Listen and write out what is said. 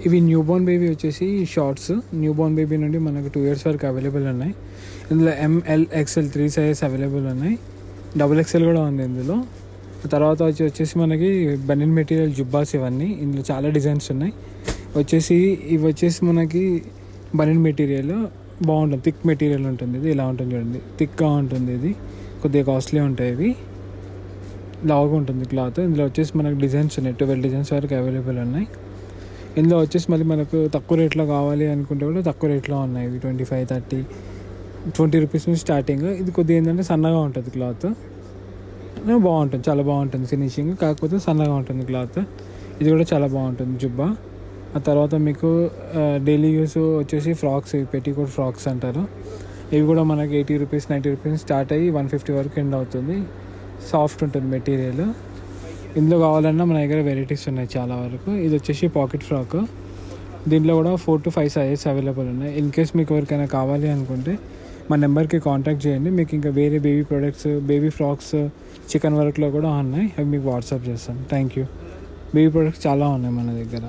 ఇవి new Born baby వచ్చేసి shorts. New Born baby నుండి మనకు 2 years వరకు అవైలబుల్ ఉన్నాయి. ఇందులో ML XL 3 sizes అవైలబుల్ ఉన్నాయి. XXL కూడా ఉంది ఇందులో. తర్వాత వచ్చేసి మనకి బనియన్ మెటీరియల్ జుబ్బాస్ ఇవన్నీ. ఇందులో చాలా డిజైన్స్ ఉన్నాయి. ఇవి వచ్చేసి మనకి బనియన్ మెటీరియల్ బాగుంటుంది. థిక్ మెటీరియల్ ఉంటుంది. ఇది ఇలా ఉంటుంది చూడండి, థిక్గా ఉంటుంది. ఇది కొద్దిగా కాస్ట్లీ ఉంటాయి. ఇవి లావుగా ఉంటుంది క్లాత్. ఇందులో వచ్చేసి మనకు డిజైన్స్ ఉన్నాయి. 12 డిజైన్స్ వరకు అవైలబుల్ ఉన్నాయి. ఇందులో వచ్చేసి మళ్ళీ మనకు తక్కువ రేట్లో కావాలి అనుకుంటే కూడా తక్కువ రేట్లో ఉన్నాయి. ఇవి 25, 30, 20 రూపీస్ నుంచి స్టార్టింగ్. ఇది కొద్దిగా ఏంటంటే సన్నగా ఉంటుంది క్లాత్. బాగుంటుంది, చాలా బాగుంటుంది ఫినిషింగ్. కాకపోతే సన్నగా ఉంటుంది క్లాత్. ఇది కూడా చాలా బాగుంటుంది జుబ్బా. ఆ తర్వాత మీకు డైలీ యూస్ వచ్చేసి ఫ్రాక్స్, పెట్టికోట్ ఫ్రాక్స్ అంటారు. ఇవి కూడా మనకి 80 రూపీస్, 90 రూపీస్ స్టార్ట్ అయ్యి 150 వరకు ఎండ్ అవుతుంది. సాఫ్ట్ ఉంటుంది మెటీరియల్. ఇందులో కావాలన్నా మన దగ్గర వెరైటీస్ ఉన్నాయి చాలా వరకు. ఇది వచ్చేసి పాకెట్ ఫ్రాక్. దీంట్లో కూడా 4 to 5 సైజెస్ అవైలబుల్ ఉన్నాయి. ఇన్ కేస్ మీకు ఎవరికైనా కావాలి అనుకుంటే మా నెంబర్కి కాంటాక్ట్ చేయండి. మీకు ఇంకా వేరే baby products, baby frocks, chicken వర్క్లో కూడా ఉన్నాయి. అవి మీకు వాట్సాప్ చేస్తాను. Thank you. బేబీ ప్రొడక్ట్స్ చాలా ఉన్నాయి మన దగ్గర.